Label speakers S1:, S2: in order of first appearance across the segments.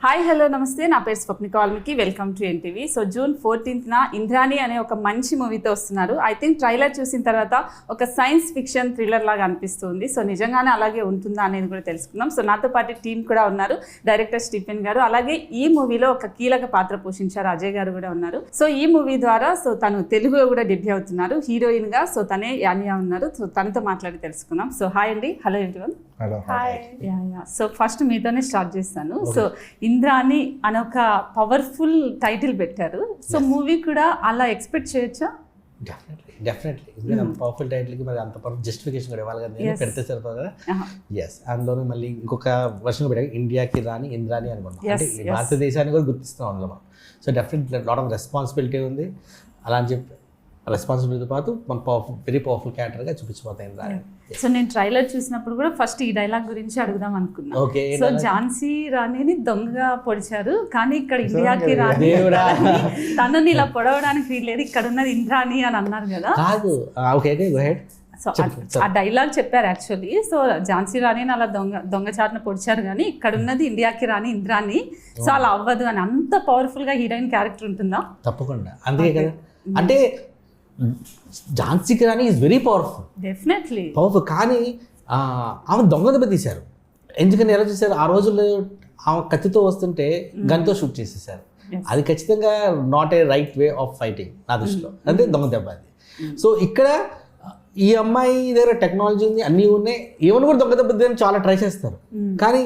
S1: Hi hello నమస్తే, నా పేరు Swapnika Valmiki. Welcome to NTV. So June 14న ఇంద్రాణి అనే ఒక మంచి మూవీతో వస్తున్నారు. ఐ థింక్ ట్రైలర్ చూసిన తర్వాత ఒక సైన్స్ ఫిక్షన్ థ్రిల్లర్ లాగా అనిపిస్తుంది. సో నిజంగానే అలాగే ఉంటుందా అనేది కూడా తెలుసుకుందాం. సో నాతో పాటు టీం కూడా ఉన్నారు, డైరెక్టర్ స్టీఫెన్ గారు, అలాగే ఈ మూవీలో ఒక కీలక పాత్ర పోషించారు అజయ్ గారు కూడా ఉన్నారు. సో ఈ మూవీ ద్వారా తను తెలుగులో కూడా డెబ్యూ అవుతున్నారు హీరోయిన్ గా. సో తనే యానియా ఉన్నారు. సో తనతో మాట్లాడి తెలుసుకుందాం. సో హాయ్ అండి. Hello everyone. సో ఫస్ట్ మీతోనే స్టార్ట్ చేస్తాను. సో ఇంద్రాణి అనే ఒక పవర్ఫుల్ టైటిల్ పెట్టారు. సో మూవీ కూడా అలా ఎక్స్పెక్ట్ చేయొచ్చా?
S2: డెఫినెట్లీ పవర్ఫుల్ టైటిల్కి మరి అంత పవర్ జస్టిఫికేషన్ కూడా ఇవ్వాలి కదా, పెడితే సరిపోదు కదా. ఎస్, అందులోనే మళ్ళీ ఇంకొక వర్షన్ పెట్టాక ఇండియాకి రాని ఇంద్రాణి అనుకున్నాం, అంటే భారతదేశాన్ని కూడా గుర్తిస్తున్నాం అందులో మనం. So definitely lot of responsibility ఉంది. అలా అని చెప్పి రెస్పాన్సిబిలిటీతో పాటు మన వెరీ పవర్ఫుల్ క్యారెక్టర్గా చూపించిపోతాయి ఇంద్రాణి.
S1: సో నేను ట్రైలర్ చూసినప్పుడు కూడా ఫస్ట్ ఈ డైలాగ్ గురించి అడుగుదాం అనుకున్నా. సో ఝాన్సీ రాణిని దొంగగా పొడిచారు, కానీ ఇక్కడ ఇండియాకి రాణి తనని ఇలా పొడవడానికి వీల్లేదు, ఇక్కడ ఉన్నది ఇంద్రాణి అని అన్నారు కదా. సో ఆ డైలాగ్ చెప్పారు యాక్చువల్లీ. సో ఝాన్సీ రాణిని అలా దొంగచాటున పొడిచారు, కానీ ఇక్కడ ఉన్నది ఇండియాకి రాణి ఇంద్రాణి. సో అలా అవ్వదు అని అంత పవర్ఫుల్ గా హీరోయిన్ క్యారెక్టర్ ఉంటుందా?
S2: తప్పకుండా, అందుకే కదా. అంటే Jhansi Rani is very powerful,
S1: definitely
S2: powerful. కానీ ఆమె దొంగ దెబ్బ తీశారు. ఎందుకని ఎలా చేశారు? ఆ రోజుల్లో ఆమె కత్తితో వస్తుంటే గన్తో షూట్ చేసేసారు. అది ఖచ్చితంగా not a right way of fighting నా దృష్టిలో, అంటే దొంగ దెబ్బ అది. సో ఇక్కడ ఈ అమ్మాయి దగ్గర టెక్నాలజీ ఉంది, అన్నీ ఉన్నాయి, ఏమైనా కూడా దొంగ దెబ్బ చాలా ట్రై చేస్తారు. కానీ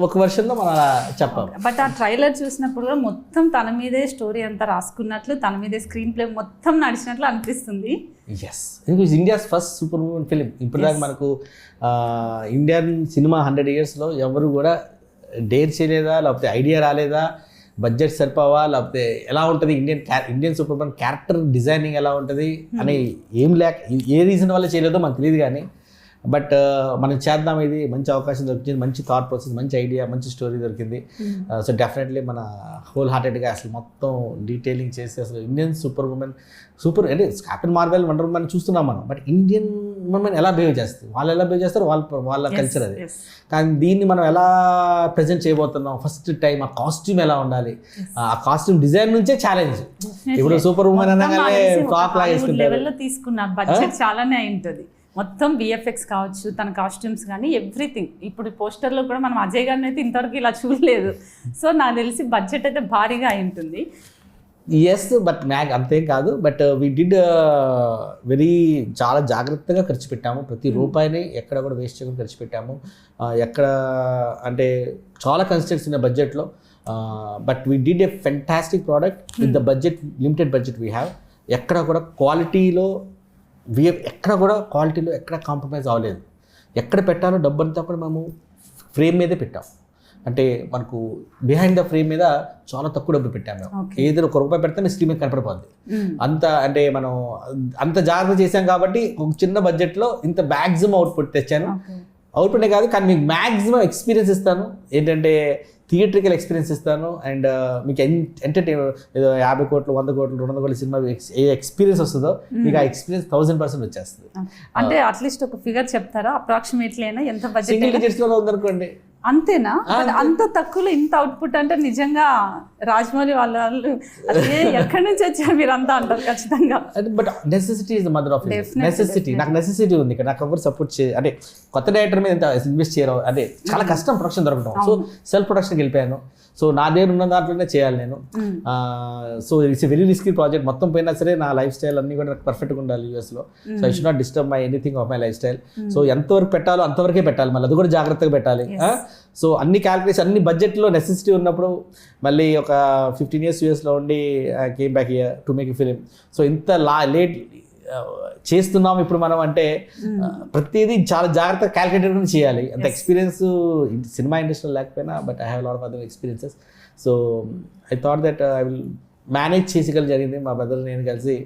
S2: ఒక వర్షన్లో మనం అలా చెప్పాలి.
S1: బట్ ఆ ట్రైలర్ చూసినప్పుడు కూడా మొత్తం తన మీదే స్టోరీ అంతా రాసుకున్నట్లు, తన మీదే స్క్రీన్ ప్లే మొత్తం నడిచినట్లు అనిపిస్తుంది.
S2: ఎస్, ఎందుకంటే India's first super women film. ఇప్పటిదాకా మనకు ఇండియన్ సినిమా 100 yearsలో ఎవరు కూడా డేర్ చేయలేదా, లేకపోతే ఐడియా రాలేదా, బడ్జెట్ సరిపోవా, లేకపోతే ఎలా ఉంటుంది Indian super women character designing ఎలా ఉంటుంది అని ఏం లేక ఏ రీజన్ వల్ల చేయలేదో మనకు తెలియదు. కానీ బట్ మనం చేద్దాం, ఇది మంచి అవకాశం దొరికింది, మంచి థాట్ ప్రాసెస్, మంచి ఐడియా, మంచి స్టోరీ దొరికింది. సో డెఫినెట్లీ మన హోల్ హార్టెడ్గా అసలు మొత్తం డీటెయిలింగ్ చేసి అసలు ఇండియన్ సూపర్ ఉమెన్ అంటే క్యాప్టెన్ మార్వెల్, వండర్ ఉమెన్ చూస్తున్నాం మనం, బట్ ఇండియన్ ఉమెన్ ఎలా బిహేవ్ చేస్తుంది, వాళ్ళు ఎలా బిహేవ్ చేస్తారు, వాళ్ళ కల్చర్ అది. కానీ దీన్ని మనం ఎలా ప్రజెంట్ చేయబోతున్నాం, ఫస్ట్ టైం ఆ కాస్ట్యూమ్ ఎలా ఉండాలి, ఆ కాస్ట్యూమ్ డిజైన్ నుంచే ఛాలెంజ్. ఇప్పుడు సూపర్ ఉమెన్ అనగానే ఫ్రాక్ లాగా వేసుకుంటారు,
S1: తీసుకున్న బడ్జెట్ చాలానే అయింటుంది. మొత్తం విఎఫ్ఎక్స్ కావచ్చు, తన కాస్ట్యూమ్స్ కానీ ఎవ్రీథింగ్. ఇప్పుడు పోస్టర్లో కూడా మనం అజయ్ గారిని అయితే ఇంతవరకు ఇలా చూడలేదు. సో నాకు తెలిసి బడ్జెట్ అయితే భారీగా అయి ఉంటుంది.
S2: ఎస్, బట్ మ్యాగ్ అంతేం కాదు. బట్ వీ డిడ్ చాలా జాగ్రత్తగా ఖర్చు పెట్టాము. ప్రతి రూపాయిని ఎక్కడ కూడా వేస్ట్ చేయకుండా ఖర్చు పెట్టాము. ఎక్కడ అంటే చాలా కన్స్ట్రక్ట్స్ ఉన్న బడ్జెట్లో. But we did a fantastic product with the budget, limited budget we have. ఎక్కడ కూడా క్వాలిటీలో ఎక్కడ కాంప్రమైజ్ అవ్వలేదు. ఎక్కడ పెట్టాలో డబ్బంతా కూడా మేము ఫ్రేమ్ మీదే పెట్టాం. అంటే మనకు బిహైండ్ ద ఫ్రేమ్ మీద చాలా తక్కువ డబ్బు పెట్టాము. ఏదైనా ₹1 పెడితే మీ స్క్రీన్ మీద కనపడిపోద్ది. అంత అంటే మనం అంత జాగ్రత్త చేసాం కాబట్టి ఒక చిన్న బడ్జెట్లో ఇంత మ్యాక్సిమం అవుట్పుట్ తెచ్చాను. అవుట్పుటే కాదు, కానీ మీకు మ్యాక్సిమం ఎక్స్పీరియన్స్ ఇస్తాను. ఏంటంటే థియేట్రికల్ ఎక్స్పీరియన్స్ ఇస్తాను. అండ్ మీకు ఎంటర్టైన్ ఏదో 50 కోట్లు 100 కోట్లు 200 కోట్ల సినిమా ఏ ఎక్స్పీరియన్స్ వస్తుందో మీకు ఆ ఎక్స్పీరియన్స్ 1000% వచ్చేస్తుంది.
S1: అంటే అట్లీస్ట్ ఒక ఫిగర్ చెప్తారా, అప్రాక్సిమేట్లీ అయినా ఎంత బడ్జెట్?
S2: సింగిల్ డిజిట్స్లో ఉందనుకోండి.
S1: అంతేనా? అంత తక్కువలో ఇంత అవుట్పుట్ అంటే నిజంగా రాజమౌళి వాళ్ళు ఎక్కడి నుంచి వచ్చారు మీరు అంతా అంటారు ఖచ్చితంగా.
S2: But necessity is the mother of necessity. నాకు నెసెసిటీ ఉంది ఇక్కడ, నాకు ఎవరు సపోర్ట్ అంటే కొత్త డైరెక్టర్ మీద ఎంత ఇన్వెస్ట్ చేయరు, అంటే చాలా కష్టం ప్రొడక్షన్ దొరకడం. సో సెల్ఫ్ ప్రొడక్షన్కి వెళ్ళిపోయాను. సో నా దగ్గర ఉన్న దాంట్లోనే చేయాలి నేను. So it's very risky project. మొత్తం పోయినా సరే నా లైఫ్ స్టైల్ అన్నీ కూడా నాకు పర్ఫెక్ట్గా ఉండాలి యూఎస్లో. So I should not disturb my anything of my life style. So ఎంతవరకు పెట్టాలో అంతవరకే పెట్టాలి, మళ్ళీ అది కూడా జాగ్రత్తగా పెట్టాలి. సో అన్ని క్యాలిక్యులేషన్, అన్ని బడ్జెట్లో నెసెసిటీ ఉన్నప్పుడు మళ్ళీ ఒక 15 years యూఎస్లో ఉండి came back here to make a film. So ఇంత లేట్ చేస్తున్నాం ఇప్పుడు మనం అంటే ప్రతిదీ చాలా జాగ్రత్తగా క్యాలిక్యులేటెడ్గా చేయాలి. అంత ఎక్స్పీరియన్స్ సినిమా ఇండస్ట్రీలో లేకపోయినా, but I have lot of other experiences. So I thought that I will manage చేసేగల జరిగింది. మా బ్రదర్ నేను కలిసి,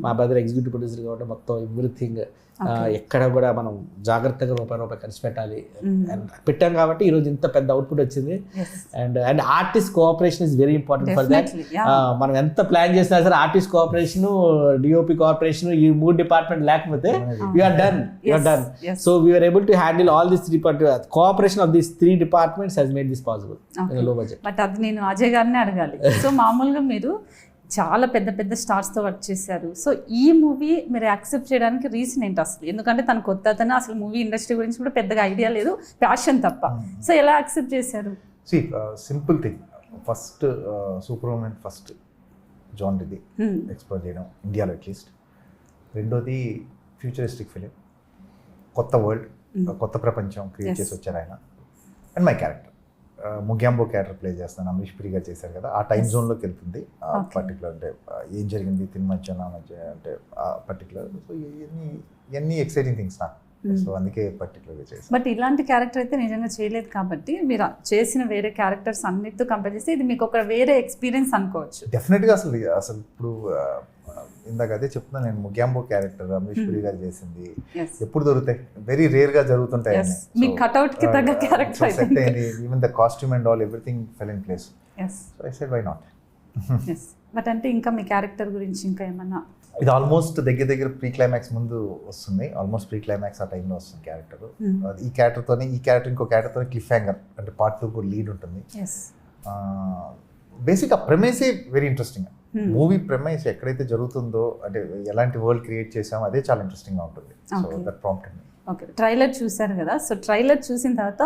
S2: మా బ్రదర్ ఎగ్జిక్యూటివ్ ప్రొడ్యూసర్ కాబట్టి మొత్తం ఎవ్రీథింగ్ ఎక్కడ కూడా మనం జాగ్రత్తగా రూపాయి ఖర్చు పెట్టాలి And పెట్టాం కాబట్టి ఈరోజు ఇంత పెద్ద అవుట్పుట్ వచ్చింది. And artist cooperation is very important for that. మనం ఎంత ప్లాన్ చేసినా సరే ఆర్టిస్ట్ కోఆపరేషన్, డిఓపి కోఆపరేషన్, ఈ 3 డిపార్ట్మెంట్ లేకపోతే you are done. So we are able to handle all this cooperation of these 3 departments has made this possible in low budget.
S1: But అది నేను అజయ్ గారిని అడగాలి. సో మామూలుగా మీరు చాలా పెద్ద పెద్ద స్టార్స్తో వర్క్ చేశారు. సో ఈ మూవీ మీరు యాక్సెప్ట్ చేయడానికి రీజన్ ఏంటి అసలు? ఎందుకంటే తను కొత్త అతను, అసలు మూవీ ఇండస్ట్రీ గురించి కూడా పెద్దగా ఐడియా లేదు, ప్యాషన్ తప్ప. సో ఎలా యాక్సెప్ట్ చేశారు?
S3: Simple thing, first super women first genre explore చేయడం ఇండియాలో అట్లీస్ట్. రెండోది ఫ్యూచరిస్టిక్ ఫిలిం, కొత్త వరల్డ్, కొత్త ప్రపంచం క్రియేట్ చేసి వచ్చారు ఆయన. And my character Mogambo character play చేస్తాను, అమరీష్ పురి గారు చేశారు కదా, ఆ టైం జోన్లోకి వెళ్తుంది పర్టికులర్. అంటే ఏం జరిగింది తినమధ్య మధ్య అంటే పర్టికులర్. సో ఇవన్నీ ఎక్సైటింగ్ థింగ్స్ నాకు. సో అందుకే పర్టికులర్గా చేస్తాను.
S1: బట్ ఇలాంటి క్యారెక్టర్ అయితే నిజంగా చేయలేదు కాబట్టి మీరు చేసిన వేరే క్యారెక్టర్స్ అన్నిటితో కంపేర్ చేస్తే ఇది మీకు ఒక వేరే ఎక్స్పీరియన్స్ అనుకోవచ్చు.
S3: డెఫినెట్గా అసలు ఇప్పుడు ఇందాక అదే చెప్తున్నాను నేను, ముగ్యాంబో క్యారెక్టర్ అమరీష్ పురి గారు చేసింది ఎప్పుడు దొరుకుతాయి, వెరీ రేర్ గా జరుగుతుంటాయి. సెట్ అయింది, even the costume and all everything fell in place. So I said why not.
S1: But అంటే ఇంకా మీ క్యారెక్టర్ గురించి ఇంకా ఏమన్నా?
S3: ఇది ఆల్మోస్ట్ దగ్గర ప్రీ క్లైమాక్స్ ముందు వస్తుంది, ఆల్మోస్ట్ ప్రీ క్లైమాక్స్ ఆ టైంలో వస్తుంది క్యారెక్టర్. ఈ క్యారెక్టర్ ఇంకో క్యారెక్టర్తో క్లిఫ్ హ్యాంగర్ అంటే పార్ట్ 2 కూడా లీడ్ ఉంటుంది. బేసిక్ ఆ ప్రెమైసే వెరీ ఇంట్రెస్టింగ్. మూవీ ప్రెమైస్ ఎక్కడైతే జరుగుతుందో, అంటే ఎలాంటి వరల్డ్ క్రియేట్ చేసామో అదే చాలా ఇంట్రెస్టింగ్గా ఉంటుంది. So that prompted me.
S1: Okay, trailer చూసారు కదా, సో ట్రైలర్ చూసిన తర్వాత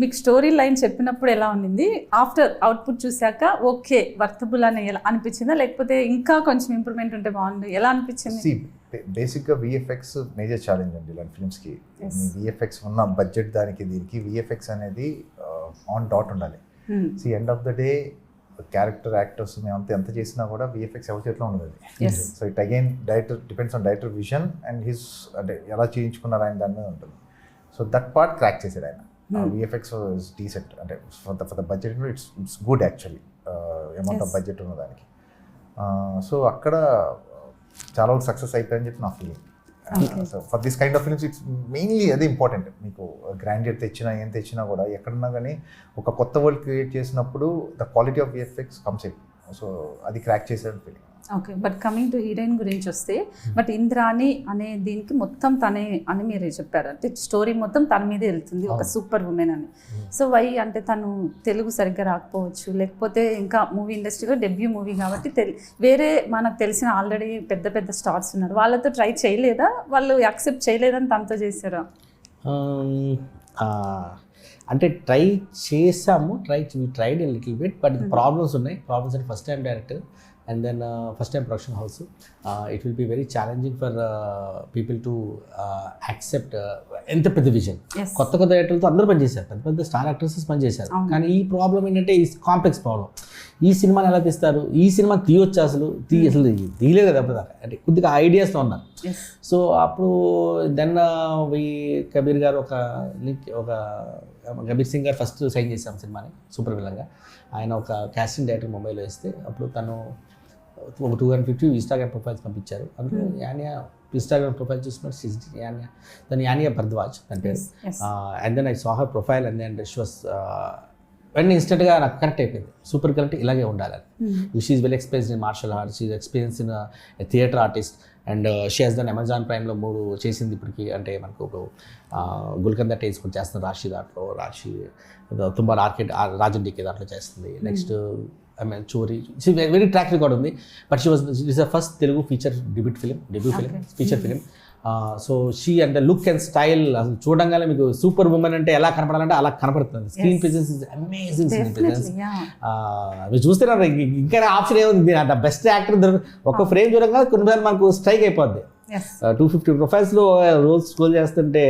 S1: మీకు స్టోరీ లైన్ చెప్పినప్పుడు ఎలా ఉండింది? ఆఫ్టర్ అవుట్పుట్ చూసాక ఓకే వర్తబుల్ అని ఎలా అనిపించిందా, లేకపోతే ఇంకా కొంచెం ఇంప్రూవ్మెంట్ ఉంటే బాగుంది, ఎలా అనిపించింది?
S3: బేసిక్గా విఎఫ్ఎక్స్ మేజర్ ఛాలెంజ్ అండి ఇలాంటి ఫిల్మ్స్కి. విఎఫ్ఎక్స్ ఉన్న బడ్జెట్ దానికి దీనికి విఎఫ్ఎక్స్ అనేది ఆన్ డాట్ ఉండాలి. End of the day character actors మేమంతా ఎంత చేసినా కూడా విఎఫ్ఎక్స్ ఎవరి చేతిలో ఉండదు. So it again director depends on director vision and his, అంటే ఎలా చేయించుకున్నారు ఆయన దాని మీద ఉంటుంది. సో దట్ పార్ట్ క్రాక్ చేసాడు ఆయన. విఎఫ్ఎక్స్ ఇస్ డీసెంట్, అంటే for the budget it's good actually, amount of budget ఉన్న దానికి. సో అక్కడ చాలా వరకు సక్సెస్ అయిపోయాయని చెప్పి నా feeling. So for this kind of films it's mainly అదే ఇంపార్టెంట్. మీకు గ్రాండియర్ తెచ్చినా ఏం తెచ్చినా కూడా ఎక్కడున్నా కానీ ఒక కొత్త వరల్డ్ క్రియేట్ చేసినప్పుడు the quality of VFX comes in. So అది క్రాక్ చేసేది feeling.
S1: Okay, but coming to heroine గురించి వస్తే, బట్ ఇంద్రాణి అనే దీనికి మొత్తం తనే అని మీరే చెప్పారు, అంటే స్టోరీ మొత్తం తన మీదే వెళ్తుంది, ఒక సూపర్ ఉమెన్ అని. సో వై అంటే తను తెలుగు సరిగ్గా రాకపోవచ్చు, లేకపోతే ఇంకా మూవీ ఇండస్ట్రీలో డెబ్యూ మూవీ కాబట్టి వేరే మనకు తెలిసిన ఆల్రెడీ పెద్ద పెద్ద స్టార్స్ ఉన్నారు, వాళ్ళతో ట్రై చేయలేదా, వాళ్ళు యాక్సెప్ట్ చేయలేదని తనతో చేశారా?
S2: అంటే ట్రై చేసాము, tried a little bit, but problems ఉన్నాయి. ప్రాబ్లమ్స్ అంటే first time director and then first time production house, it will be very challenging for people to accept ఎంత పెద్ద విజన్. కొత్త డైరెక్టర్లతో అందరూ పనిచేశారు, పెద్ద స్టార్ యాక్టర్సెస్ పనిచేశారు, కానీ ఈ ప్రాబ్లం ఏంటంటే ఈ కాంప్లెక్స్ ప్రాబ్లం. ఈ సినిమాని ఎలా తీస్తారు, ఈ సినిమా తీయొచ్చు అసలు తీయలేదు కదా అప్పటిదాకా, అంటే కొద్దిగా ఐడియాస్తో ఉన్నారు. సో అప్పుడు దెన్ కబీర్ గారు ఒక కబీర్ సింగ్ గారు ఫస్ట్ సైన్ చేసాం సినిమాని సూపర్ విలన్గా. ఆయన ఒక కాస్టింగ్ డైరెక్టర్ ముంబైలో వేస్తే అప్పుడు తను ఒక 250 ఇన్స్టాగ్రామ్ ప్రొఫైల్స్ పంపించారు. అందులో యానియా ఇన్స్టాగ్రామ్ ప్రొఫైల్ చూసినప్పుడు దాని యానియా భరద్వాజ్ అంటే. And then I saw her profile and then she was వెంటనే ఇన్స్టెంట్గా నాకు కనెక్ట్ అయిపోయింది, సూపర్ కనెక్ట్ ఇలాగే ఉండాలని. She is well experience in martial arts, she is experience in theatre artist, and she has done Amazon ప్రైమ్లో 3 చేసింది ఇప్పటికి. అంటే మనకు ఇప్పుడు గుల్కంద టేస్ కూడా చేస్తుంది రాశి, దాంట్లో రాశి తుంబార్ ఆర్కేడ్ రాజన్ డీకే దాంట్లో చేస్తుంది. నెక్స్ట్ చోరీ, వెరీ ట్రాక్ రికార్డ్ ఉంది. But she was first Telugu feature debut film feature film. So she and look and style అసలు చూడంగానే మీకు సూపర్ ఉమెన్ అంటే ఎలా కనపడాలంటే అలా కనపడుతుంది. Screen presence is amazing screen presence. మీరు చూస్తున్నారు ఇంకా ఆప్షన్ ఏముంది, అంటే బెస్ట్ యాక్టర్ ఒక ఫ్రేమ్ చూడంగా కొన్నిసార్లు మనకు స్ట్రైక్ అయిపోద్ది. 250 ప్రొఫైల్స్లో రోల్స్ స్క్రోల్ చేస్తుంటే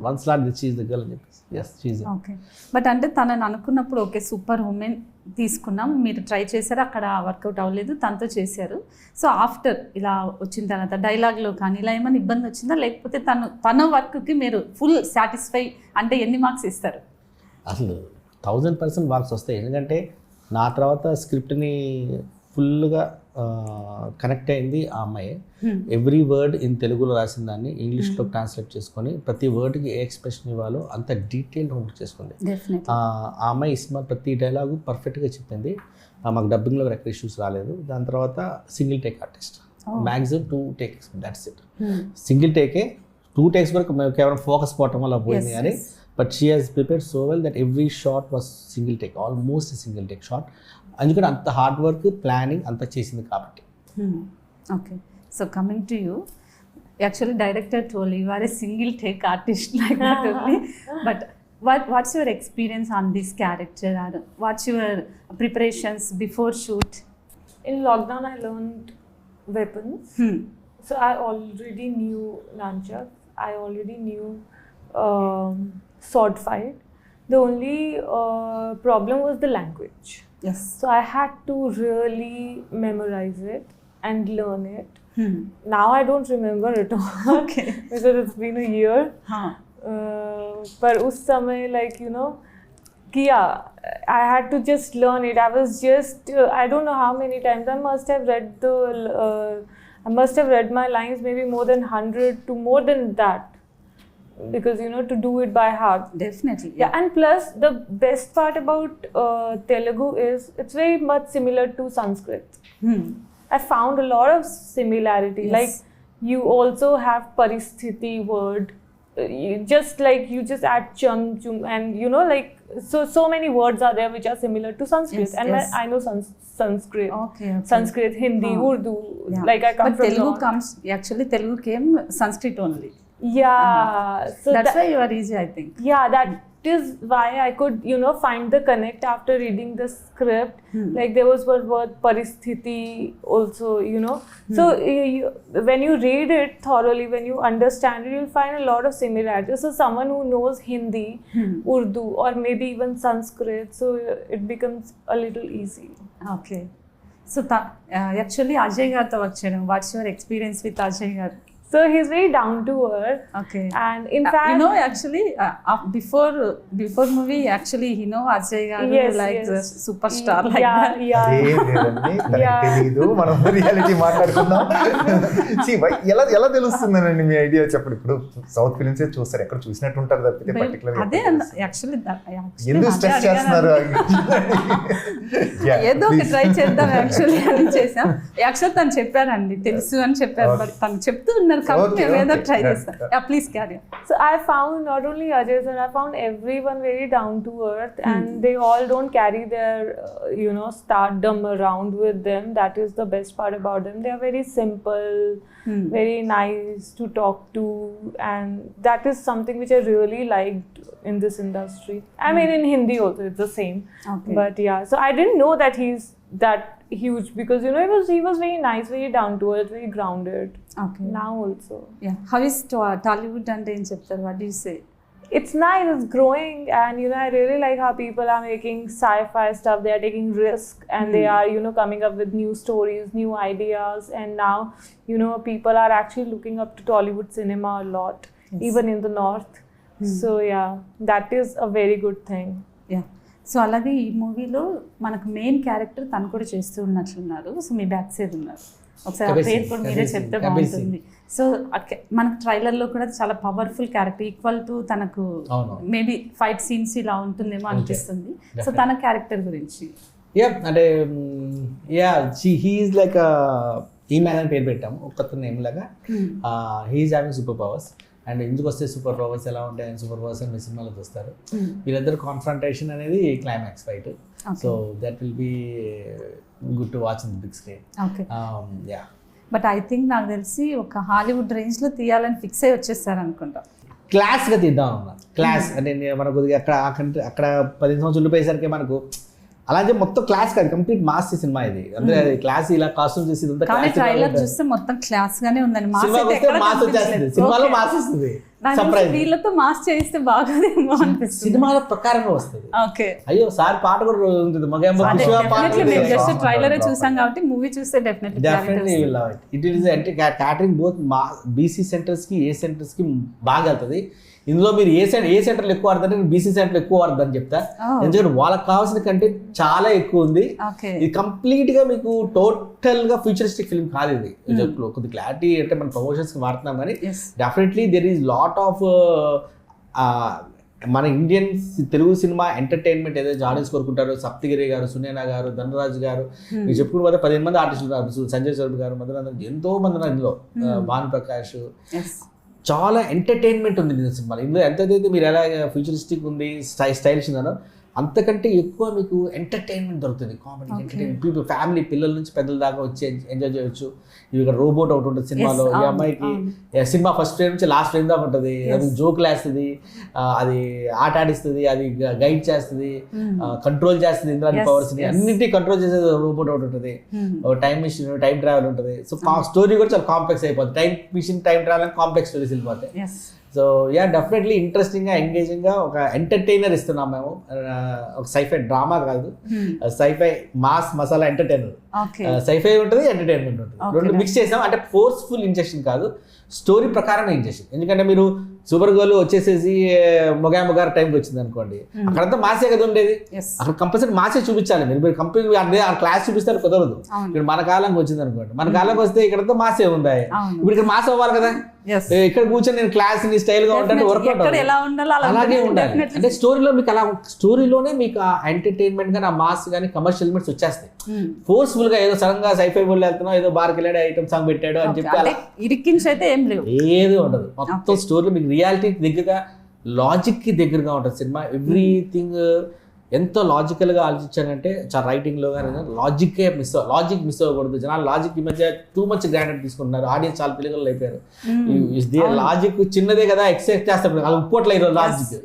S2: one slot this is the girl అని చెప్పేసి.
S1: ఓకే, బట్ అంటే తనని అనుకున్నప్పుడు ఓకే సూపర్ ఉమెన్ తీసుకున్నాం, మీరు ట్రై చేశారు, అక్కడ వర్కౌట్ అవ్వలేదు, తనతో చేశారు. సో ఆఫ్టర్ ఇలా వచ్చిన తర్వాత డైలాగ్లో కానీ ఇలా ఏమైనా ఇబ్బంది వచ్చిందా, లేకపోతే తన వర్క్కి మీరు ఫుల్ సాటిస్ఫై అంటే ఎన్ని మార్క్స్ ఇస్తారు?
S2: అసలు 1000% మార్క్స్ వస్తాయి. ఎందుకంటే నా తర్వాత స్క్రిప్ట్ని ఫుల్గా కనెక్ట్ అయింది ఆ అమ్మాయి. ఎవ్రీ వర్డ్ ఇన్ తెలుగులో రాసిన దాన్ని ఇంగ్లీష్లో ట్రాన్స్లేట్ చేసుకొని ప్రతి వర్డ్కి ఏ ఎక్స్ప్రెషన్ ఇవ్వాలో అంత డీటెయిల్డ్ హోంవర్క్ చేసుకుంది. ఆ అమ్మాయి ఈ సినిమా ప్రతి డైలాగు పర్ఫెక్ట్గా చెప్పింది. మాకు డబ్బింగ్లో ఎక్కడ ఇష్యూస్ రాలేదు. దాని తర్వాత single take artist, maximum 2 takes, that's it. Single టేకే 2 takes వరకు కేవలం ఫోకస్ పోవటం వల్ల పోయింది కానీ but she has prepared so well that every shot was single take, almost single take shot. అందుకని అంత హార్డ్ వర్క్ ప్లానింగ్ అంతా చేసింది కాబట్టి.
S1: Okay, so coming to you, actually director told you are a single take artist like that only, but what's your experience on this character, or what's your preparations before shoot?
S4: In lockdown, I learned weapons. So I already knew nunchucks. I already knew sword fight. The only problem was the language.
S1: Yes.
S4: So I had to really memorize it and learn it. Now I don't remember it all.
S1: Okay.
S4: Because it's been a year. पर उस समय like you know किया, I had to just learn it. I was just I don't know how many times I must have read my lines maybe more than 100 to more than that, because you know to do it by heart.
S1: Definitely.
S4: Yeah, and plus the best part about Telugu is it's very much similar to Sanskrit. I found a lot of similarity.
S1: Yes.
S4: Like you also have paristhiti word. Just like you just add chum chum and you know like so many words are there which are similar to Sanskrit.
S1: Yes,
S4: and
S1: yes.
S4: I know Sanskrit.
S1: Okay.
S4: Sanskrit, Hindi, Urdu.
S1: Yeah.
S4: Like I come
S1: but
S4: from
S1: Telugu
S4: North.
S1: comes, actually Telugu came Sanskrit only.
S4: Yeah. So
S1: That's why you are easy, I think.
S4: yeah, that is why I could you know find the connect after reading the script. Like there was one word paristhiti also, you know. So when you read it thoroughly, when you understand it, you'll find a lot of similarities. So someone who knows Hindi, Urdu, or maybe even Sanskrit, so it becomes a little easy.
S1: Okay. So actually Ajay gartho work cheyadam, what's your experience with Ajay garu?
S4: So he's very down to earth.
S1: Okay.
S4: And in fact,
S1: you know, actually before movie, actually he know Ajay garu like
S4: yes.
S1: the superstar like
S4: yeah,
S1: that.
S4: yeah.
S3: తెలీదు, మనం reality మాట్లాడుకుందాం. ఎలా తెలుస్తుందనండి మీ idea చెప్పండి. ఇప్పుడు south films చూస్తారు, ఎక్కడ చూసినట్టు ఉంటారు తప్పితే పర్టికులర్
S1: అదే యాక్చువల్లీ
S3: ఎందుకు స్ట్రెస్ చేస్తున్నారు?
S1: ఏదో ఒక ట్రై చేద్దాం యాక్చువల్లీ అని చేసాం. యాక్చువల్ తను చెప్పారండి, తెలుసు అని చెప్పారు, బట్ తను చెప్తూ ఉన్నారు కాబట్టి మేము ఏదో ట్రై చేస్తాం. Please carry.
S4: So I found not only Ajay sir, I found everyone very down to earth, and they all don't carry their you know stardom around with them. That is the best part about them. They are very simple, very nice to talk to, and that is something which I really liked in this industry. I mean in Hindi also it's the same.
S1: Okay.
S4: But yeah, so I didn't know that he's that huge, because you know he was very nice, very down to earth, very grounded.
S1: Okay.
S4: Now also
S1: How is Tollywood అంటే ఏం చెప్తారు? What do you say?
S4: it's nice, it's growing, and you know I really like how people are making sci-fi stuff. They are taking risk, and they are you know coming up with new stories, new ideas, and now you know people are actually looking up to Tollywood cinema a lot, even in the north. So yeah, that is a very good thing.
S1: So అలాగే ఈ మూవీలో మనకు main character తను కూడా చేస్తూ ఉన్నట్లున్నారు. So మీ back side ఉన్నారు, ఒకసారి ఆ పేరు కూడా మీరే చెప్తే బాగుంటుంది. సో మనకు ట్రైలర్లో కూడా చాలా పవర్ఫుల్ క్యారెక్టర్, ఈక్వల్ టు తనకు మేబీ ఫైట్ సీన్స్ ఇలా ఉంటుందేమో అనిపిస్తుంది. సో తన క్యారెక్టర్ గురించి
S2: అంటే హీఈస్ లైక్ ఈ మ్యాన్ అని పేరు పెట్టాము, ఒక్క నేమ్ లాగా. He is having super powers. And ఎందుకు వస్తే సూపర్ పవర్స్ ఎలా ఉంటాయి అని సూపర్ పవర్స్ అని సినిమాలో చూస్తారు. వీళ్ళిద్దరు కాన్ఫ్రంటేషన్ అనేది climax fight. So that will be good to watch in the big screen.
S1: Okay. But I think నాకు తెలిసి ఒక హాలీవుడ్ రేంజ్లో తీయాలని ఫిక్స్ అయ్యి వచ్చేస్తారు అనుకుంటా.
S2: క్లాస్గా తీద్దాం అన్నా. క్లాస్ అంటే మనకు అక్కడ 15 సంవత్సరాలు ఉండిపోయేసరికి మనకు అలాగే మొత్తం క్లాస్ కాదు, కంప్లీట్ మాస్ సినిమా ఇది. అంటే క్లాస్ ఇలా కాస్ట్యూమ్ చేసి
S1: ట్రైలర్ చూస్తే మొత్తం క్లాస్ గానే ఉందండి.
S2: సినిమాలో మాస్ వస్తుంది,
S1: వీళ్ళతో మాస్ చేస్తే బాగుందేమో అనిపిస్తుంది.
S2: సినిమాల ప్రకారంగా వస్తుంది.
S1: ఓకే.
S2: అయ్యో సార్ పాట కూడా ఉంటుంది,
S1: జస్ట్ ట్రైలరే చూసాం కాబట్టి మూవీ చూస్తే డెఫినెట్లీ
S2: ఇట్ ఈస్ అంటే క్యాటరింగ్ బోత్ బీసీ సెంటర్స్ కి ఏ సెంటర్స్ కి బాగా వెళ్తుంది. ఇందులో మీరు ఏ సెంటర్లు ఎక్కువ వాడతారంటే నేను బీసీ సెంటర్లు ఎక్కువ వాడతాను చెప్తా. ఎందుకంటే వాళ్ళకి కావాల్సిన కంటెంట్ చాలా ఎక్కువ ఉంది. ఇది కంప్లీట్ గా మీకు టోటల్ గా ఫ్యూచరిస్టిక్ ఫిల్మ్ కాదు ఇది. కొద్ది క్లారిటీ అంటే మనం ప్రమోషన్స్ కి వాడుతున్నాం కానీ definitely there is lot of మన ఇండియన్ తెలుగు సినిమా ఎంటర్టైన్మెంట్ ఏదైతే ఆడియన్స్ కోరుకుంటారో, సప్తగిరి గారు, సునేనా గారు, ధనరాజ్ గారు, మీరు చెప్పుకుని పోతే 15 మంది ఆర్టిస్టులు ఉన్నారు. సంజయ్ సర్బ్ గారు, మధురందన్, ఎంతో మంది ఉన్నారు ఇందులో. భాను ప్రకాష్, చాలా ఎంటర్టైన్మెంట్ ఉంది ఇందులో సినిమాలో. ఇందులో ఎంతైతే మీరు ఎలా ఫ్యూచరిస్టిక్ ఉంది, స్టైలిష్ ఉన్నారో అంతకంటే ఎక్కువ మీకు ఎంటర్టైన్మెంట్ దొరుకుతుంది. కామెడీ ఎంటర్టైన్మెంట్, పీపుల్ ఫ్యామిలీ పిల్లల నుంచి పెద్దల దాకా వచ్చి ఎంజాయ్ చేయొచ్చు. ఇవి రోబోట్ ఒకటి ఉంటుంది సినిమాలో. ఈ అమ్మాయికి సినిమా ఫస్ట్ ఫ్రేమ్ నుంచి లాస్ట్ ఫ్రేమ్ దాకా ఉంటుంది. అది జోకులు వేస్తుంది, అది ఆట ఆడిస్తుంది, అది గైడ్ చేస్తుంది, కంట్రోల్ చేస్తుంది. ఇంద్రాని పవర్స్ ని అన్నింటినీ కంట్రోల్ చేసేది రోబోట్ ఒకటి ఉంటుంది. టైం మిషన్, టైం ట్రావెల్ ఉంటుంది. సో స్టోరీ కూడా చాలా కాంప్లెక్స్ అయిపోతుంది. టైం మిషన్, టైం ట్రావెల్ అని కాంప్లెక్స్ స్టోరీస్ వెళ్ళిపోతాయి. సో డెఫినెట్లీ ఇంట్రెస్టింగ్గా, ఎంగేజింగ్గా ఒక ఎంటర్టైనర్ ఇస్తున్నాం మేము. ఒక సైఫై డ్రామా కాదు, sci-fi mass masala entertainer. Sci-fi ఉంటుంది, ఎంటర్టైన్మెంట్ ఉంటుంది, రెండు మిక్స్ చేసాం. అంటే ఫోర్స్ఫుల్ ఇంజెక్షన్ కాదు, స్టోరీ ప్రకారం ఇంజెక్షన్. ఎందుకంటే మీరు సూపర్ గర్ల్ వచ్చేసేసి మొగారు టైంకి వచ్చింది అనుకోండి, అక్కడంతా మాసే కదా ఉండేది. అక్కడ కంపల్సరీ మాసే చూపించాలి. మీరు కంపెనీ ఆ క్లాస్ చూపిస్తారు కుదరదు. ఇప్పుడు మన కాలంకి వచ్చింది అనుకోండి, మన కాలంకి వస్తే ఇక్కడంతా మాసే ఉంది. ఇప్పుడు ఇక్కడ మాస్ అవ్వాలి కదా. ఇక్కడ కూర్చొని నేను క్లాస్ ని స్టైల్ గా ఉంటాను, వర్కౌట్ అలాగే ఉండాలి. అంటే స్టోరీలో మీకు అలా, స్టోరీలోనే మీకు ఆ ఎంటర్టైన్మెంట్ కానీ, ఆ మాస్ కానీ, కమర్షియల్ ఎలిమెంట్స్ వచ్చేస్తాయి. ఫోర్స్ఫుల్ గా ఏదో సడన్ గా సైఫై బోల్ వెళ్తున్నావు, ఏదో బార్కి వెళ్ళాడు, ఐటమ్ సాంగ్ పెట్టాడు అని చెప్పి అలా
S1: ఇరికించైతే
S2: ఏది ఉండదు. మొత్తం స్టోరీలో మీకు రియాలిటీ దగ్గరగా, లాజిక్ కి దగ్గరగా ఉంటుంది సినిమా. ఎవ్రీథింగ్ ఎంతో లాజికల్గా ఆలోచించానంటే చాలా రైటింగ్లో కానీ లాజిక్ మిస్ అవ్వకూడదు. జనాలు లాజిక్ ఈ మధ్య టూ మచ్ గ్రాండెడ్ తీసుకుంటున్నారు. ఆడియన్స్ చాలా తెలుగులో అయిపోయారు. లాజిక్ చిన్నదే కదా ఎక్సెప్ట్ చేస్తారు, అది ఉప్పట్లేదు logic.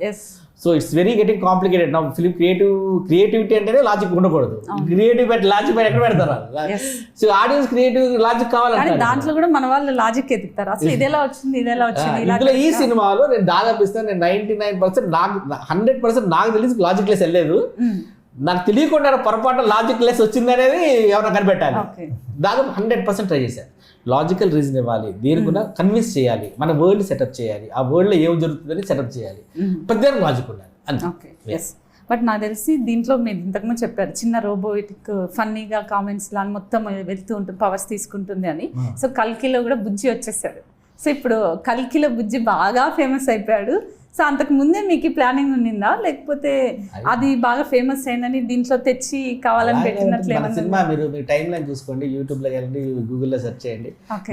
S2: So it's very getting complicated. నా ఫిలిం క్రియేటివిటీ అంటేనే లాజిక్ ఉండకూడదు. క్రియేటివ్ లాజిక్ ఎక్కడ పెడతారు? సో ఆడియన్స్ క్రియేటివ్ లాజిక్ కావాలంటే
S1: దాంట్లో కూడా మన వాళ్ళు లాజిక్ ఎత్తుతారు. అసలు ఇదేలా వచ్చింది, ఇదేలా వచ్చింది.
S2: ఇందులో ఈ సినిమాలో నేను దాదాపు ఇస్తాను, నేను 99% నాకు 100% నాకు తెలిసి లాజిక్ లెస్ వెళ్ళలేదు. నాకు తెలియకుండా పొరపాటు లాజిక్ లెస్ వచ్చింది అనేది ఎవరైనా కనిపెట్టాలి. దాదాపు 100% ట్రై చేశాను. లాజికల్ రీజన్ ఇవ్వాలి, దేని కూడా కన్విన్స్ చేయాలి, మన వరల్డ్ సెటప్ చేయాలి, ఆ వరల్డ్లో ఏం జరుగుతుందని సెటప్ చేయాలి, ప్రతి లాజిక్ ఉండాలి.
S1: బట్ నాకు తెలిసి దీంట్లో మీరు ఇంతకుముందు చెప్పారు చిన్న రోబోటిక్ ఫన్నీగా కామెంట్స్ లాని మొత్తం వెళ్తూ ఉంటుంది, పవర్స్ తీసుకుంటుంది అని. సో కల్కిలో కూడా బుజ్జి వచ్చేసాడు. సో ఇప్పుడు కల్కిలో బుజ్జి బాగా ఫేమస్ అయిపోయాడు. సో అంతకు ముందే మీకు ప్లానింగ్ ఉండిందా, లేకపోతే అది బాగా ఫేమస్ అయిందని దీంట్లో తెచ్చి కావాలని పెట్టినట్లు
S2: సినిమా? మీరు టైం లైన్ చూసుకోండి, యూట్యూబ్లో వెళ్ళండి, గూగుల్లో సెర్చ్ చేయండి.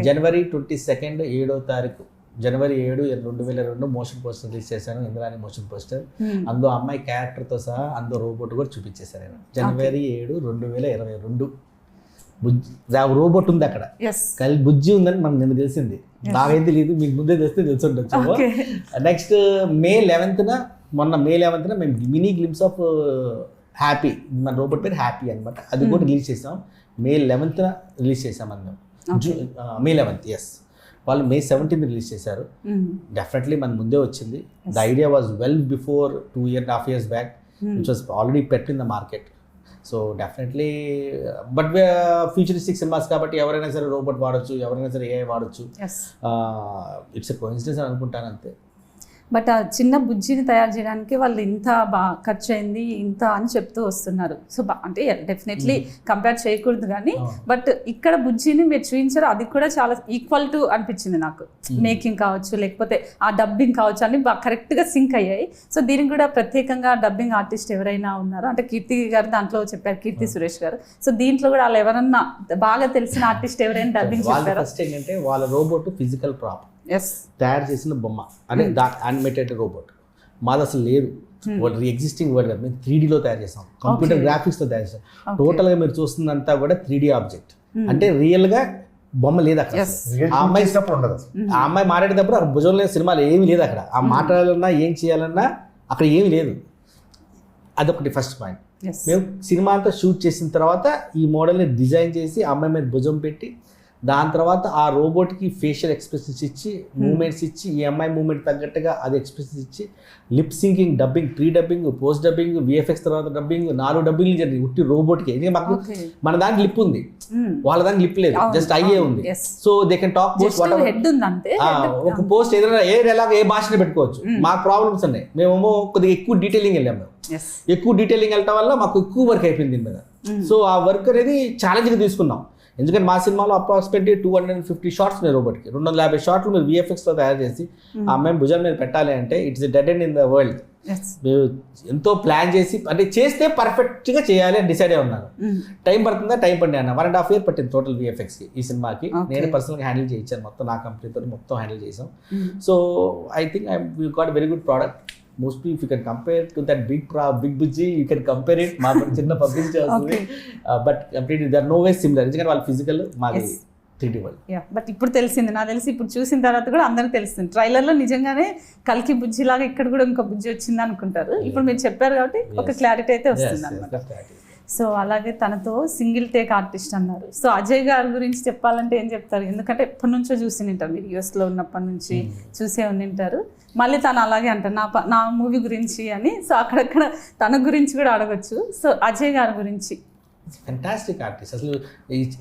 S2: జనవరి 22 7వ తారీఖు, జనవరి 7, 2002 మోషన్ పోస్టర్ రిలీజ్ చేశాను. Indrani motion poster. అందులో అమ్మాయి క్యారెక్టర్తో సహా అందులో రోబోట్ కూడా చూపించేశారు నేను. జనవరి 7, 2022 రోబోట్ ఉంది అక్కడ, బుజ్జి ఉందని మనకు నిన్న తెలిసింది. నాకేం తెలియదు, మీకు ముందే తెలిస్తే తెలుసుండొచ్చు. నెక్స్ట్ మే 11న, మొన్న మే 11న మేము మినీ గ్లిమ్స్ ఆఫ్ హ్యాపీ, మన రోబోట్ పేరు హ్యాపీ అనమాట, అది కూడా రిలీజ్ చేసాం. మే 11న రిలీజ్ చేసాం అందరం. మే 11th, ఎస్. వాళ్ళు మే 17th రిలీజ్ చేశారు. డెఫినెట్లీ మన ముందే వచ్చింది. The idea was well before 2.5 years back, which was already pet in the market. So definitely but futuristic cinemas కాబట్టి ఎవరైనా సరే రోబోట్ వాడచ్చు, ఎవరైనా సరే ఏఐ వాడచ్చు. ఇట్స్ ఎ కోఇన్సిడెన్స్ అని అనుకుంటాను అంతే.
S1: బట్ ఆ చిన్న బుజ్జిని తయారు చేయడానికి వాళ్ళు ఇంత బాగా ఖర్చు అయింది, ఇంత అని చెప్తూ వస్తున్నారు. సో అంటే డెఫినెట్లీ కంపేర్ చేయకూడదు కానీ, బట్ ఇక్కడ బుజ్జిని మీరు చూపించారు, అది కూడా చాలా ఈక్వల్ టు అనిపించింది నాకు. మేకింగ్ కావచ్చు, లేకపోతే ఆ డబ్బింగ్ కావచ్చు, అన్ని బాగా కరెక్ట్గా సింక్ అయ్యాయి. సో దీనికి కూడా ప్రత్యేకంగా డబ్బింగ్ ఆర్టిస్ట్ ఎవరైనా ఉన్నారో, అంటే కీర్తి గారు దాంట్లో చెప్పారు, కీర్తి సురేష్ గారు. సో దీంట్లో కూడా వాళ్ళు ఎవరన్నా బాగా తెలిసిన ఆర్టిస్ట్ ఎవరైనా డబ్బింగ్ చెప్పారు?
S2: ఫస్ట్ ఏంటంటే వాళ్ళ రోబోట్ ఫిజికల్ ప్రాప్ తయారు చేసిన బొమ్మ అంటే యానిమేటెడ్ రోబోట్ మాది అసలు లేదు. వాళ్ళు ఎగ్జిస్టింగ్ వరల్డ్ కదా, మేము 3Dలో తయారు చేసాం, కంప్యూటర్ గ్రాఫిక్స్తో తయారు చేసాం. టోటల్గా మీరు చూస్తుందంతా కూడా 3D ఆబ్జెక్ట్, అంటే రియల్గా బొమ్మ లేదు అక్కడ. ఆ అమ్మాయి మాట్లాడేటప్పుడు అక్కడ భుజం లేదు, సినిమాలు ఏమీ లేదు అక్కడ. ఆ మాట్లాడాలన్నా ఏం చేయాలన్నా అక్కడ ఏమీ లేదు. అదొకటి ఫస్ట్ పాయింట్. మేము సినిమా అంతా షూట్ చేసిన తర్వాత ఈ మోడల్ని డిజైన్ చేసి ఆ అమ్మాయి మీద భుజం పెట్టి దాని తర్వాత ఆ రోబోట్కి ఫేషియల్ ఎక్స్ప్రెషన్స్ ఇచ్చి మూమెంట్స్ ఇచ్చి ఈ అమ్మాయి మూమెంట్ తగ్గట్టుగా అది ఎక్స్ప్రెషన్స్ ఇచ్చి lip sinking, dubbing, pre dubbing, post dubbing, VFX తర్వాత డబ్బింగ్, 4 డబ్బింగ్ జరిగింది ఉట్టి రోబోట్కి. ఎందుకంటే మాకు మన దానికి లిప్ ఉంది, వాళ్ళ దానికి లిప్ లేదు, జస్ట్ అయ్యే ఉంది. So they can talk post ఒక పోస్ట్ ఏదైనా ఎలాగ ఏ భాషలో పెట్టుకోవచ్చు. మాకు ప్రాబ్లమ్స్ ఉన్నాయి, మేమేమో కొద్దిగా ఎక్కువ డీటెయిలింగ్ వెళ్ళాము. ఎక్కువ డీటెయిలింగ్ వెళ్ళటం వల్ల మాకు ఎక్కువ వర్క్ అయిపోయింది దీని మీద. సో ఆ వర్క్ అనేది ఛాలెంజ్గా తీసుకున్నాం. ఎందుకంటే మా సినిమాలో అప్రాక్సిమేట్లీ 250 షార్ట్స్ ఉన్నాయి రోబోట్కి. 250 షాట్లు మీరు విఎఫ్ఎక్స్లో తయారు చేసి ఆ అమ్మాయి భుజం మీద పెట్టాలి అంటే it's dead end in the world. మేము ఎంతో ప్లాన్ చేసి అంటే చేస్తే పర్ఫెక్ట్గా చేయాలి అని డిసైడ్ అయి ఉన్నాను. టైం పడుతుందా? టైం పడింది అన్న 1.5 year పట్టింది టోటల్ విఎఫ్ఎక్స్కి ఈ సినిమాకి. నేను పర్సనల్గా హ్యాండిల్ చేయించాను, మొత్తం నా కంపెనీతో మొత్తం హ్యాండిల్ చేసాం. So I think we got very good product. Mostly if you can compare to that big Bujji, you can compare it. మా చిన్న పబ్లిష్ చేస్తుంది, but completely they are no way similar. ఎందుకంటే వాళ్ళు ఫిజికల్, మాది 3D వరల్డ్.
S1: బట్ ఇప్పుడు తెలిసింది, నాకు తెలిసి ఇప్పుడు చూసిన తర్వాత కూడా అందరికి తెలుస్తుంది. ట్రైలర్లో నిజంగానే కల్కి బుజ్జి లాగా ఇక్కడ కూడా ఇంకో బుజ్జి వచ్చింది అనుకుంటారు. ఇప్పుడు మీరు చెప్పారు కాబట్టి ఒక క్లారిటీ అయితే వస్తుంది అన్నమాట. సో అలాగే తనతో సింగిల్ టేక్ ఆర్టిస్ట్ అన్నారు. సో అజయ్ గారి గురించి చెప్పాలంటే ఏం చెప్తారు? ఎందుకంటే ఎప్పటి నుంచో చూసి ఉంటారు, మీరు యూఎస్లో ఉన్నప్పటి నుంచి చూసే ఉంటారు. మళ్ళీ తను అలాగే అంటారు నా మూవీ గురించి అని. సో అక్కడక్కడ తన గురించి కూడా అడగచ్చు. సో అజయ్ గారి గురించి.
S2: Fantastic artist. అసలు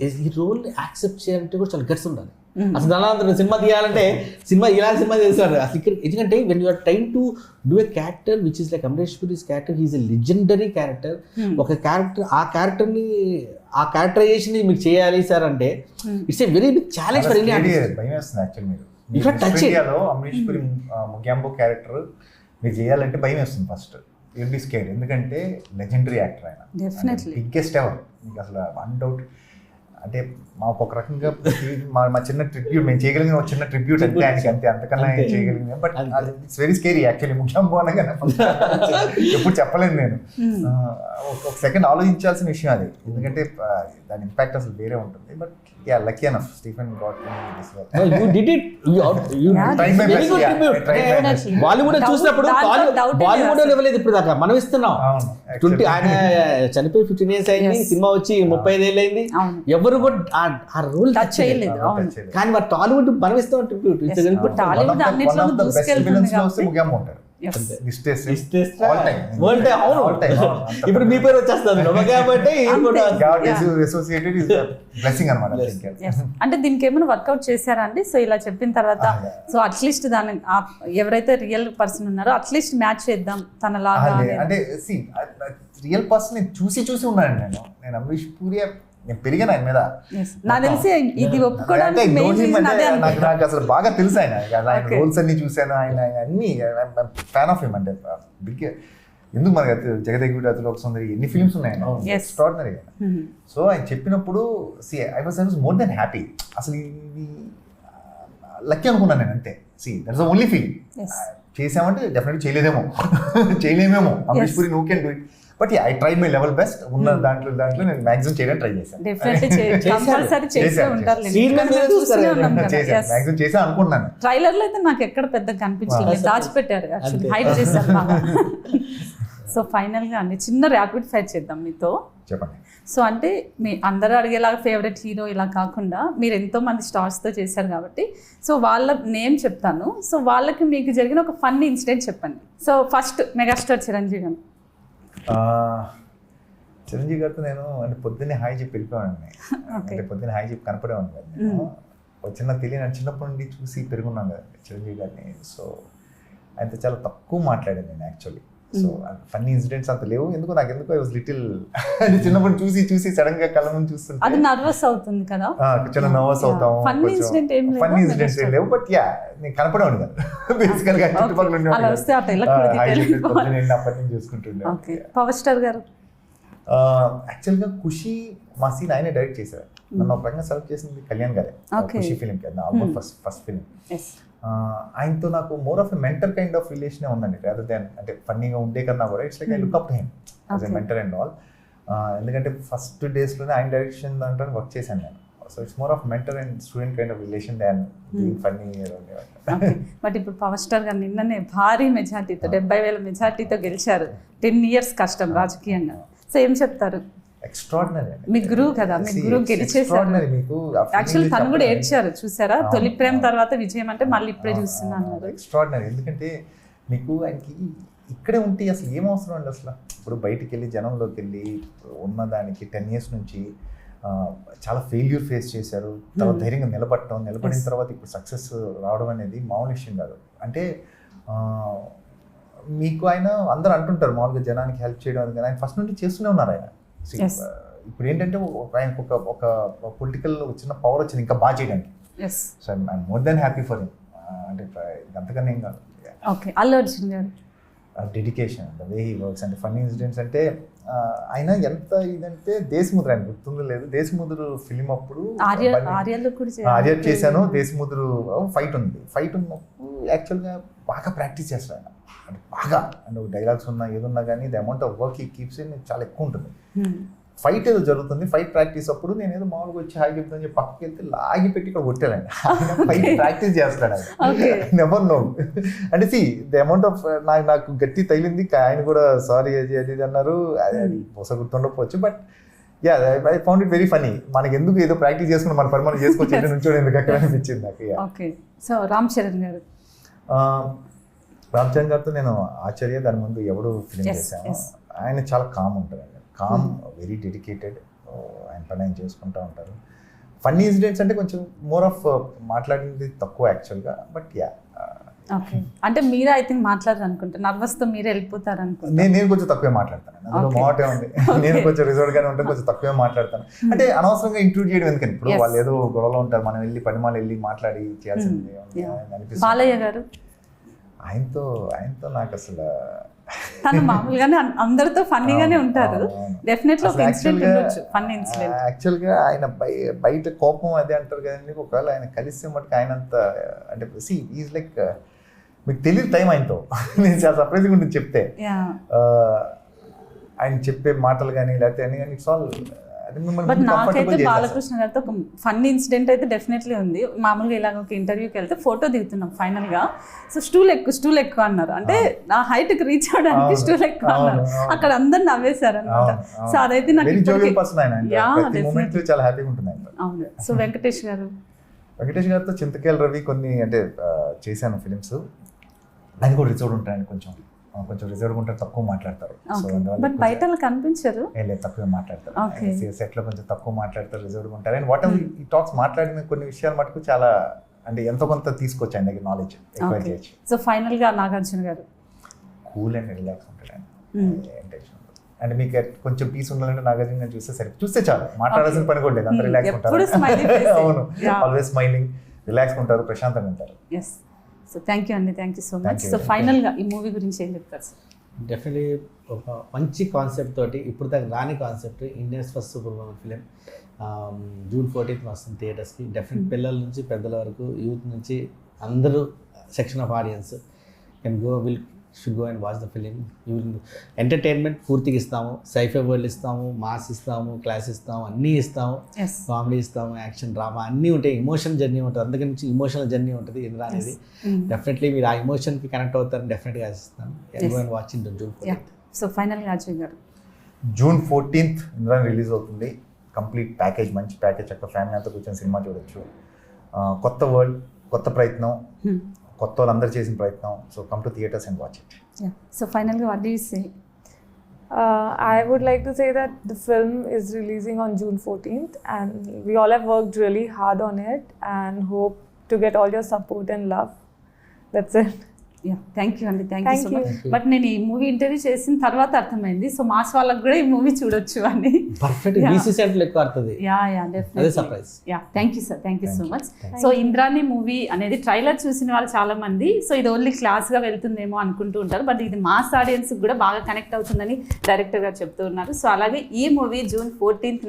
S2: ఈ రోల్ యాక్సెప్ట్ చేయాలంటే కూడా చాలా గట్స్ ఉండాలి. అసలు దాని సినిమా తీయాలంటే ఇలాంటి సినిమా చేస్తారు అసలు ఇక్కడ. ఎందుకంటే when you are trying to do a character which is like Amrish Puri's character, he's a legendary character. ఒక క్యారెక్టర్ ఆ క్యారెక్టరైజేషన్ మీకు చేయాలి సార్ అంటే it's a very big challenge for India.
S3: ఇండియాలో అమరీష్ పురి ముగ్యాంబో క్యారెక్టర్ మీరు చేయాలంటే భయం వేస్తుంది ఫస్ట్. యుల్ బి స్కేర్డ్, ఎందుకంటే లెజెండరీ యాక్టర్ ఆయన, బిగ్గెస్ట్ ఎవర్. మీకు అసలు అన్డౌట్ అంటే మాకు ఒక రకంగా మా చిన్న ట్రిబ్యూట్ మేము చేయగలిగిన ఒక చిన్న ట్రిబ్యూట్ అంతే ఆయనకి, అంతే అంతకన్నా చేయగలిగిన. But it's very scary actually. ముఖ్యంగా అనగానే ఎప్పుడు చెప్పలేను నేను. ఒక సెకండ్ ఆలోచించాల్సిన విషయం అది, ఎందుకంటే దాని ఇంపాక్ట్ అసలు వేరే ఉంటుంది. But yeah, lucky enough Stephen got me this way.
S2: Well, you did it. You tried my best. Bollywood చూసినప్పుడు బాలీవుడ్ లెవెల్ ఇప్పుడు దాకా మనం ఇస్తున్నాం. 20 ఆయన చనిపోయి 15 years అయింది, సినిమా వచ్చి 35 ఏళ్ళు అయింది, ఎవరు కూడా ఆ రోల్ టచ్ చేయలేదు. కానీ మరి టాలీవుడ్ మనం ఇస్తాం ట్రిబ్యూట్.
S1: టాలీవుడ్ అన్నిట్లో దూసుకెళ్తుంది కాబట్టి
S2: ఇప్పుడు మీ పేరు వచ్చేస్తుంది కాబట్టి
S1: అంటే దీనికి ఏమైనా వర్కౌట్ చేశారా అండి? సో ఇలా చెప్పిన తర్వాత సో అట్లీస్ట్ దాని ఎవరైతే రియల్ పర్సన్ ఉన్నారో అట్లీస్ట్ మ్యాచ్ చేద్దాం తనలాగా
S3: అంటే రియల్ పర్సన్ చూసి ఉన్నాను నేను అమరీష్ పూరి. నేను పెరిగాను ఆయన మీద,
S1: నాకు తెలిసి ఇది ఒప్పుకోవడానికి
S3: నాకు అసలు బాగా తెలుసు ఆయన రోల్స్ అన్ని చూశాను, ఆయన అన్ని ఫ్యాన్ ఆఫ్ హిమ్. అంటే బిగ్ ఎందుకు మనకి జగదేగుడి అతిలోక సుందరి ఎన్ని ఫిల్మ్స్ ఉన్నాయి, ఎక్స్ట్రాడినరీ. సో ఆయన చెప్పినప్పుడు I was more than happy. అసలు ఇది లక్కీ అనుకున్నాను నేను, అంతే. That's the only feeling. చేసామంటే డెఫినెట్గా చేయలేమేమో Amrish Puri no can do it. But I try my level best. ఉన్న దాంట్లో నేను మ్యాక్సిమం చేయడానికి ట్రై చేశాను. మ్యాక్సిమం చేశాను అనుకుంటున్నాను.
S1: ట్రైలర్ లో అయితే నాకు ఎక్కడ పెద్దగా కనిపించలేదు, దాచిపెట్టారు, హైడ్ చేశారు బాగా. సో ఫైనల్ గా అండి చిన్న ర్యాపిడ్ ఫైర్ చేద్దాం మీతో.
S3: చెప్పండి.
S1: సో అంటే మీ అందరూ అడిగేలాగా ఫేవరెట్ హీరో ఇలా కాకుండా మీరు ఎంతో మంది స్టార్స్తో చేశారు కాబట్టి సో వాళ్ళ నేమ్ చెప్తాను. సో వాళ్ళకి మీకు జరిగిన ఒక ఫన్నీ ఇన్సిడెంట్ చెప్పండి. సో ఫస్ట్ మెగాస్టార్ చిరంజీవి గారు.
S3: చిరంజీవి గారితో నేను అంటే పొద్దున్నే హాయ్ చెప్పి వెళ్ళిపోయాను. అంటే పొద్దున్నే హాయ్ చెప్పి కనపడేవాడిని కదా నేను. చిన్న తెలియని చిన్నప్పటి నుండి చూసి పెరుగున్నాను కదా చిరంజీవి గారిని. సో ఆయనతో చాలా తక్కువ మాట్లాడాను నేను యాక్చువల్లీ. సో ఫన్నీ ఇన్సిడెంట్స్ అంత లేవు. ఎందుకు ఐ వాజ్ లిటిల్ చిన్నప్పుడు చూసి సడన్ గా కళ్ళ ముందు చూస్తుంటే
S1: అది నర్వస్ అవుతుంది కదా,
S3: చిన్న నర్వస్ అవుతాం. ఫన్నీ ఇన్సిడెంట్స్ ఏం లేవు. బట్ నేను కనపడేవాడు కదా బేసికల్ గా చుట్టుపక్కల అప్పటి నుంచి చూసుకుంటుండే.
S1: పవర్ స్టార్ గారు
S3: యాక్చువల్ గా ఖుషి మా సీన్ ఆయనే డైరెక్ట్ చేశారు. నన్ను ఒక రకంగా సెలెక్ట్ చేసింది కళ్యాణ్ గారే, ఖుషి ఫిలిం కి ఆల్మోస్ట్ ఫస్ట్ ఫిలిం. ఆయనతో నాకు more of a mentor kind of రిలేషనే ఉందండి, రాదర్ దాన్ అంటే ఫన్నీగా ఉండే కన్నా కూడా it's like I look up to him as a mentor and all. ఎందుకంటే ఫస్ట్ డేస్లోనే ఆయన డైరెక్షన్ దాంట్లో వర్క్ చేశాను నేను. So it's more of mentor and student kind of relation than being funny.
S1: But ఇప్పుడు పవర్ స్టార్ గారు నిన్ననే భారీ మెజార్టీతో 70,000 మెజార్టీతో గెలిచారు. 10 years కష్టం రాజకీయంగా. సో ఏం చెప్తారు?
S3: ఎక్స్ట్రాడినరీ
S1: మీ గురువు కదా, మీ గురువు గెలిచేశారు.
S3: మీకు
S1: యాక్చువల్లీ తను కూడా ఏడ్చారు చూసారా, తొలి ప్రేమ తర్వాత విజయం అంటే మళ్ళీ ఇప్పుడే చూస్తున్నాను.
S3: ఎక్స్ట్రాడినరీ. ఎందుకంటే మీకు ఆయనకి ఇక్కడే ఉంటే అసలు ఏం అవసరం అండి అసలు. ఇప్పుడు బయటికి వెళ్ళి జనంలోకి వెళ్ళి ఉన్నదానికి 10 years నుంచి చాలా ఫెయిల్యూర్ ఫేస్ చేశారు, తర్వాత ధైర్యంగా నిలబడిన తర్వాత ఇప్పుడు సక్సెస్ రావడం అనేది మామూలు విషయం కాదు. అంటే మీకు ఆయన అందరూ అంటుంటారు మామూలుగా జనానికి హెల్ప్ చేయడం అది, ఆయన ఫస్ట్ నుండి చేస్తూనే ఉన్నారు ఆయన. ఇప్పుడు ఏంటంటే ఆయనకు ఒక పొలిటికల్ చిన్న పవర్ వచ్చింది ఇంకా బాగా చేయడానికి. So I'm more than happy for him. అంటే అంతకన్నా ఏం కాదు.
S1: ఓకే, అల్లు అర్జున్ గారు
S3: dedication, the way he works. అంటే ఫన్నీ ఇన్సిడెంట్స్ అంటే ఆయన ఎంత ఇదంటే దేశముద్ర, ఆయన గుర్తుందో లేదు, దేశముద్రు ఫిలిం అప్పుడు ఆర్య చేశాను. దేశముద్రు ఫైట్ ఉన్నప్పుడు యాక్చువల్గా బాగా ప్రాక్టీస్ చేస్తాడు ఆయన. అంటే బాగా అంటే డైలాగ్స్ ఉన్నా ఏదున్నా కానీ ది అమౌంట్ ఆఫ్ వర్క్ ఈ కీప్స్ ఇన్ చాలా ఎక్కువ ఉంటుంది. ఫైట్ ఏదో జరుగుతుంది, ఫైట్ ప్రాక్టీస్ అప్పుడు నేను ఏదో మామూలుగా వచ్చి హాయి చెప్తాను చెప్పి పక్కకి వెళ్తే లాగి పెట్టి ఇక్కడ కొట్టాలండి. ఫైట్ ప్రాక్టీస్ చేస్తాడు ఆయన. Never no. అంటే సి ది అమౌంట్ ఆఫ్ నాకు గట్టి తగిలింది. ఆయన కూడా సారీ అది అన్నారు, అది బొస గుర్తుండకపోవచ్చు. But yeah, I found it very funny. మనకి ఎందుకు ఏదో ప్రాక్టీస్ చేసుకుని మన పని మనం చేసుకోవచ్చు నుంచోడు ఎందుకు అక్కడ అనిపించింది నాకు.
S1: ఓకే, సో రామ్ చరణ్ గారు.
S3: రామ్ చరణ్ గారితో నేను ఆచార్య, దాని ముందు ఎవడు ఫిలిం చేశాను. ఆయన చాలా కామ్ ఉంటారు, కామ్, వెరీ డెడికేటెడ్. ఆయన పని ఆయన చేసుకుంటూ ఉంటారు. ఫన్నీ ఇన్సిడెంట్స్ అంటే కొంచెం మోర్ ఆఫ్ మాట్లాడింది తక్కువ యాక్చువల్గా. But yeah,
S1: okay. అంటే మీరు ఐ థింక్ మాట్లాడారు అనుకుంటా, నర్వస్తో మీరు వెళ్ళిపోతారు అనుకుంటా.
S3: నేను కొంచెం తక్కువే మాట్లాడతాను, అందులో మాటే ఉంది. నేను కొంచెం రిజర్వ్గానే ఉంటాను, కొంచెం తక్కువే మాట్లాడతాను. అంటే అనవసరంగా ఇంక్లూడ్ చేయడం ఎందుకని, ఇప్పుడు వాళ్ళు ఏదో గొడవలో ఉంటారు, మనం వెళ్ళి పనిమాలు వెళ్ళి మాట్లాడి చేయాల్సింది అనిపిస్తుంది.
S1: బాలయ్య గారు,
S3: ఆయనతో నాకు అసలు
S1: తను మామూలుగానే అందరితో ఫన్నీగానే ఉంటారు. డెఫినెట్లీ ఒక ఇన్సిడెంట్ ఉండొచ్చు, ఫన్నీ ఇన్సిడెంట్.
S3: యాక్చువల్గా ఆయన బయట కోపం అదే అంటారు కదండి, ఒకవేళ ఆయన కలిస్తే మటుకు ఆయన అంత అంటే సి ఈజ్ లైక్ మీకు తెలియదు టైం ఆయనతో. నేను చాలా సర్ప్రైజ్గా ఉంటుంది చెప్తే. ఆయన చెప్పే మాటలు కానీ లేకపోతే అన్ని కానీ ఇట్స్ ఆల్.
S1: బట్ నాకైతే బాలకృష్ణ గారితో ఒక ఫన్నీ ఇన్సిడెంట్ అయితే డెఫినెట్లీ ఉంది. మామూలుగా ఇలాగ ఒక ఇంటర్వ్యూకి వెళ్తే ఫోటో దిగుతున్నాం ఫైనల్గా. సో స్టూల్ ఎక్కువ అన్నారు, అంటే నా హైట్కి రీచ్ అవడానికి స్టూల్ ఎక్కువ అన్నారు. అక్కడ అందరు నవ్వేశారు అనమాట. సో అదైతే నాకు
S3: చాలా హ్యాపీగా ఉంటుంది.
S1: అవును. సో వెంకటేష్
S3: గారితో చింతకేల్ రవి కొన్ని అంటే చేశాను ఫిలిమ్స్. ఆయన కూడా రిజర్వ్ ఉంటాయండి, కొంచెం రిజర్వ్ ఉంటారు, తక్కువ మాట్లాడతారు.
S1: బట్ బయట కనిపించారు,
S3: తక్కువ మాట్లాడతారు. సెట్ లో కొంచెం తక్కువ మాట్లాడతారు, రిజర్వ్ ఉంటారు. అండ్ వాట్ ఎవర్ ఈ టాక్స్ మాట్లాడిన కొన్ని విషయాలు మటుకు చాలా అంటే ఎంతో కొంత తీసుకొచ్చి ఆయన దగ్గర నాలెడ్జ్ ఎక్కువ చేయొచ్చు.
S1: సో ఫైనల్ గా నాగార్జున గారు
S3: కూల్ అండ్ రిలాక్స్ ఉంటాడు ఆయన. అంటే మీకు కొంచెం పీస్ ఉండాలంటే నాగార్జున గారు చూస్తే చాలు, మాట్లాడాల్సిన పని కూడా లేదు, అంత రిలాక్స్ ఉంటారు. అవును, ఆల్వేస్ స్మైలింగ్, రిలాక్స్ ఉంటారు, ప్రశాంతంగా ఉంటారు.
S1: సో థ్యాంక్ యూ అండి, thank you so much. So ఫైనల్గా ఈ మూవీ గురించి ఏం చెప్తారు సార్?
S2: డెఫినెట్లీ ఒక మంచి కాన్సెప్ట్ తోటి, ఇప్పుడు దాకా రాని concept, India's first super women film June 14th వస్తుంది థియేటర్స్కి. డెఫినెట్ పిల్లల నుంచి పెద్దల వరకు, యూత్ నుంచి అందరూ section of audience should go and watch the film. Entertainment పూర్తిగా ఇస్తాము, సైఫై వరల్డ్ ఇస్తాము, మాస్ ఇస్తాము, క్లాస్ ఇస్తాము, అన్నీ ఇస్తాము, కామెడీ ఇస్తాము, యాక్షన్, డ్రామా అన్నీ ఉంటాయి. ఇమోషన్ జర్నీ ఉంటుంది, అందుకని నుంచి ఇమోషనల్ జర్నీ ఉంటుంది ఇంద్రా అనేది. డెఫినెట్లీ మీరు ఆ ఇమోషన్కి కనెక్ట్ అవుతారని డెఫినెట్గా ఆశిస్తాను. Watching June 14th.
S1: సో ఫైనల్గా అజయ్ గారు,
S3: June 14th ఇంద్రా రిలీజ్ అవుతుంది. కంప్లీట్ ప్యాకేజ్, మంచి ప్యాకేజ్, అక్కడ ఫ్యామిలీ అంతా కూర్చొని సినిమా చూడొచ్చు. కొత్త వరల్డ్, కొత్త ప్రయత్నం, కొత్త వాళ్ళందరూ చేసిన ప్రయత్నం. So come to theatres and watch it.
S1: So ఫైనల్గా what do you say?
S4: I would like to say that the film is releasing on June 14th and we all have worked really hard on it and hope to get all your support and love. That's it.
S1: Thank you అండి, thank you so much. But నేను ఈ movie interview చేసిన తర్వాత అర్థమైంది, so mass వాళ్ళకి కూడా ఈ movie చూడొచ్చు అని.
S2: పర్ఫెక్ట్, బీసీ సెంటర్ ఎక్కువ అవుతుంది.
S1: Thank you sir, thank you so much. So Indrani movie అనేది ట్రైలర్ చూసిన వాళ్ళు చాలా మంది సో ఇది ఓన్లీ క్లాస్గా వెళ్తుందేమో అనుకుంటూ ఉంటారు, బట్ ఇది మాస్ ఆడియన్స్ కూడా బాగా కనెక్ట్ అవుతుందని డైరెక్టర్ గారు చెప్తూ ఉన్నారు. సో అలాగే ఈ మూవీ June 14th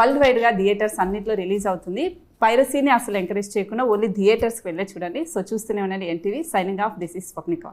S1: వరల్డ్ వైడ్గా థియేటర్స్ అన్నింటిలో రిలీజ్ అవుతుంది. పైరసీని అసలు ఎంకరేజ్ చేయకుండా ఓన్లీ థియేటర్స్కి వెళ్ళే చూడండి. సో చూస్తూనే ఉండండి NTV. Signing off, this is Swapnika.